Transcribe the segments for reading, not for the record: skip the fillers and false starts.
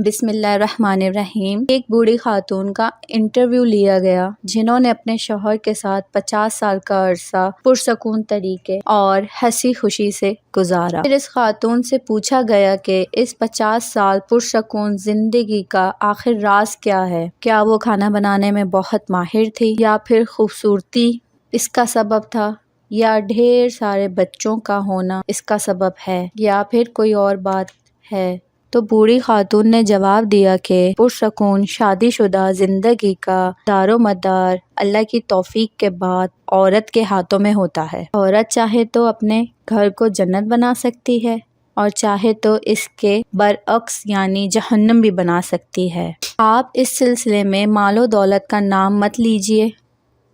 بسم اللہ الرحمن الرحیم۔ ایک بوڑھی خاتون کا انٹرویو لیا گیا جنہوں نے اپنے شوہر کے ساتھ 50 سال کا عرصہ پرسکون طریقے اور ہنسی خوشی سے گزارا۔ پھر اس خاتون سے پوچھا گیا کہ اس 50 سال پرسکون زندگی کا آخر راز کیا ہے؟ کیا وہ کھانا بنانے میں بہت ماہر تھی، یا پھر خوبصورتی اس کا سبب تھا، یا ڈھیر سارے بچوں کا ہونا اس کا سبب ہے، یا پھر کوئی اور بات ہے؟ تو بوڑھی خاتون نے جواب دیا کہ پرسکون شادی شدہ زندگی کا دار و مدار اللہ کی توفیق کے بعد عورت کے ہاتھوں میں ہوتا ہے۔ عورت چاہے تو اپنے گھر کو جنت بنا سکتی ہے اور چاہے تو اس کے برعکس یعنی جہنم بھی بنا سکتی ہے۔ آپ اس سلسلے میں مال و دولت کا نام مت لیجئے۔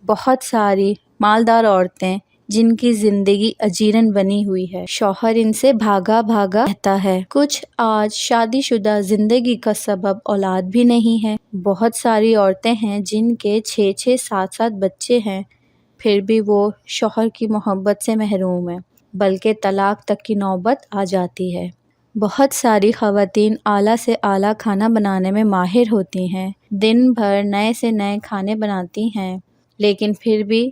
بہت ساری مالدار عورتیں جن کی زندگی اجیرن بنی ہوئی ہے، شوہر ان سے بھاگا رہتا ہے۔ کچھ آج شادی شدہ زندگی کا سبب اولاد بھی نہیں ہے۔ بہت ساری عورتیں ہیں جن کے 6 7 بچے ہیں، پھر بھی وہ شوہر کی محبت سے محروم ہیں، بلکہ طلاق تک کی نوبت آ جاتی ہے۔ بہت ساری خواتین اعلیٰ سے اعلیٰ کھانا بنانے میں ماہر ہوتی ہیں، دن بھر نئے سے نئے کھانے بناتی ہیں، لیکن پھر بھی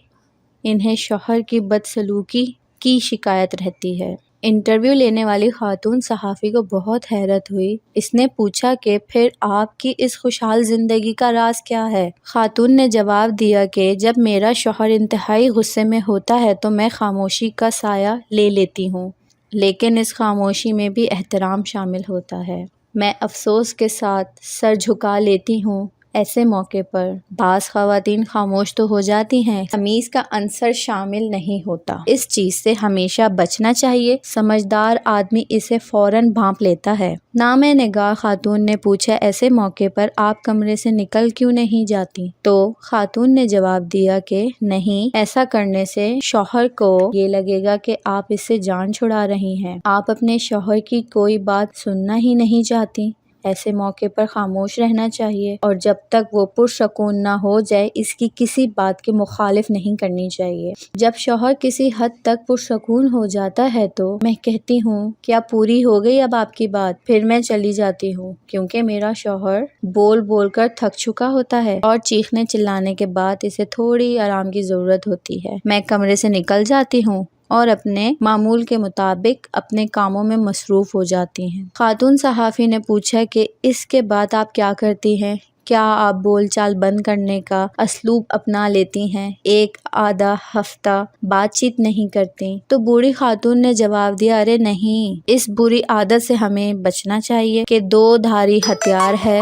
انہیں شوہر کی بدسلوکی کی شکایت رہتی ہے۔ انٹرویو لینے والی خاتون صحافی کو بہت حیرت ہوئی۔ اس نے پوچھا کہ پھر آپ کی اس خوشحال زندگی کا راز کیا ہے؟ خاتون نے جواب دیا کہ جب میرا شوہر انتہائی غصے میں ہوتا ہے تو میں خاموشی کا سایہ لے لیتی ہوں، لیکن اس خاموشی میں بھی احترام شامل ہوتا ہے۔ میں افسوس کے ساتھ سر جھکا لیتی ہوں۔ ایسے موقع پر بعض خواتین خاموش تو ہو جاتی ہیں، تمیز کا عنصر شامل نہیں ہوتا۔ اس چیز سے ہمیشہ بچنا چاہیے۔ سمجھدار آدمی اسے فوراً بھانپ لیتا ہے۔ نامہ نگار خاتون نے پوچھا، ایسے موقع پر آپ کمرے سے نکل کیوں نہیں جاتی؟ تو خاتون نے جواب دیا کہ نہیں، ایسا کرنے سے شوہر کو یہ لگے گا کہ آپ اس سے جان چھڑا رہی ہیں۔ آپ اپنے شوہر کی کوئی بات سننا ہی نہیں چاہتی۔ ایسے موقع پر خاموش رہنا چاہیے، اور جب تک وہ پرسکون نہ ہو جائے اس کی کسی بات کے مخالف نہیں کرنی چاہیے۔ جب شوہر کسی حد تک پرسکون ہو جاتا ہے تو میں کہتی ہوں، کیا پوری ہو گئی اب آپ کی بات؟ پھر میں چلی جاتی ہوں، کیونکہ میرا شوہر بول بول کر تھک چکا ہوتا ہے اور چیخنے چلانے کے بعد اسے تھوڑی آرام کی ضرورت ہوتی ہے۔ میں کمرے سے نکل جاتی ہوں اور اپنے معمول کے مطابق اپنے کاموں میں مصروف ہو جاتی ہیں۔ خاتون صحافی نے پوچھا کہ اس کے بعد آپ کیا کرتی ہیں؟ کیا آپ بول چال بند کرنے کا اسلوب اپنا لیتی ہیں، ایک آدھا ہفتہ بات چیت نہیں کرتی؟ تو بوڑھی خاتون نے جواب دیا، ارے نہیں، اس بری عادت سے ہمیں بچنا چاہیے کہ 2 دھاری ہتھیار ہے۔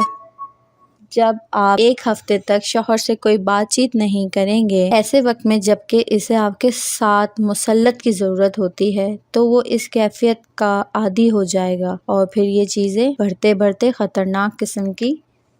جب آپ ایک ہفتے تک شوہر سے کوئی بات چیت نہیں کریں گے، ایسے وقت میں جبکہ اسے آپ کے ساتھ مسلط کی ضرورت ہوتی ہے، تو وہ اس کیفیت کا عادی ہو جائے گا، اور پھر یہ چیزیں بڑھتے بڑھتے خطرناک قسم کی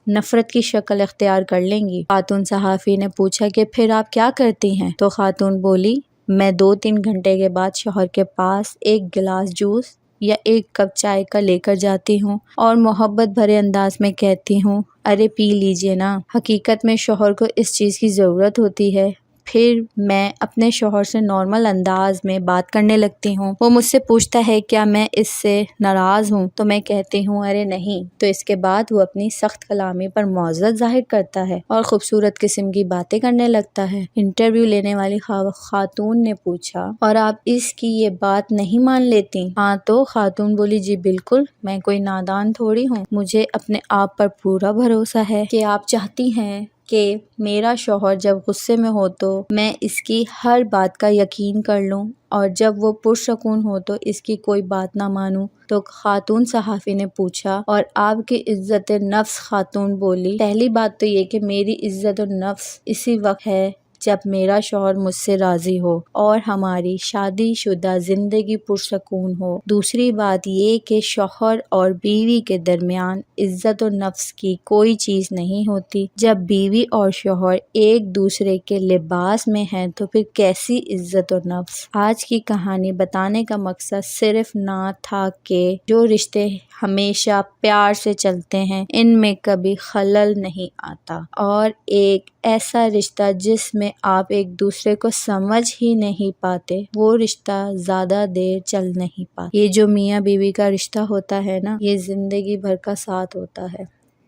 نفرت کی شکل اختیار کر لیں گی۔ خاتون صحافی نے پوچھا کہ پھر آپ کیا کرتی ہیں؟ تو خاتون بولی، میں 2-3 گھنٹے کے بعد شوہر کے پاس ایک گلاس جوس یا ایک کپ چائے کا لے کر جاتی ہوں اور محبت بھرے انداز میں کہتی ہوں، ارے پی لیجئے نا۔ حقیقت میں شوہر کو اس چیز کی ضرورت ہوتی ہے۔ پھر میں اپنے شوہر سے نارمل انداز میں بات کرنے لگتی ہوں۔ وہ مجھ سے پوچھتا ہے کیا میں اس سے ناراض ہوں، تو میں کہتی ہوں ارے نہیں۔ تو اس کے بعد وہ اپنی سخت کلامی پر معذرت ظاہر کرتا ہے اور خوبصورت قسم کی باتیں کرنے لگتا ہے۔ انٹرویو لینے والی خاتون نے پوچھا، اور آپ اس کی یہ بات نہیں مان لیتی؟ ہاں، تو خاتون بولی، جی بالکل، میں کوئی نادان تھوڑی ہوں، مجھے اپنے آپ پر پورا بھروسہ ہے کہ آپ چاہتی ہیں کہ میرا شوہر جب غصے میں ہو تو میں اس کی ہر بات کا یقین کر لوں، اور جب وہ پرسکون ہو تو اس کی کوئی بات نہ مانوں۔ تو خاتون صحافی نے پوچھا، اور آپ کی عزت نفس؟ خاتون بولی، پہلی بات تو یہ کہ میری عزت نفس اسی وقت ہے جب میرا شوہر مجھ سے راضی ہو اور ہماری شادی شدہ زندگی پرسکون ہو۔ دوسری بات یہ کہ شوہر اور بیوی کے درمیان عزت و نفس کی کوئی چیز نہیں ہوتی۔ جب بیوی اور شوہر ایک دوسرے کے لباس میں ہیں تو پھر کیسی عزت و نفس؟ آج کی کہانی بتانے کا مقصد صرف نہ تھا کہ جو رشتے ہمیشہ پیار سے چلتے ہیں ان میں کبھی خلل نہیں آتا، اور ایک ایسا رشتہ جس میں آپ ایک دوسرے کو سمجھ ہی نہیں پاتے وہ رشتہ زیادہ دیر چل نہیں پاتا۔ یہ جو میاں بیوی کا رشتہ ہوتا ہے نا، یہ زندگی بھر کا ساتھ ہوتا ہے،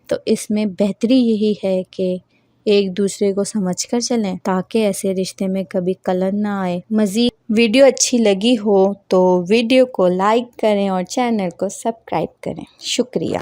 تو اس میں بہتری یہی ہے کہ ایک دوسرے کو سمجھ کر چلیں تاکہ ایسے رشتے میں کبھی کلن نہ آئے۔ مزید ویڈیو اچھی لگی ہو تو ویڈیو کو لائک کریں اور چینل کو سبسکرائب کریں۔ شکریہ۔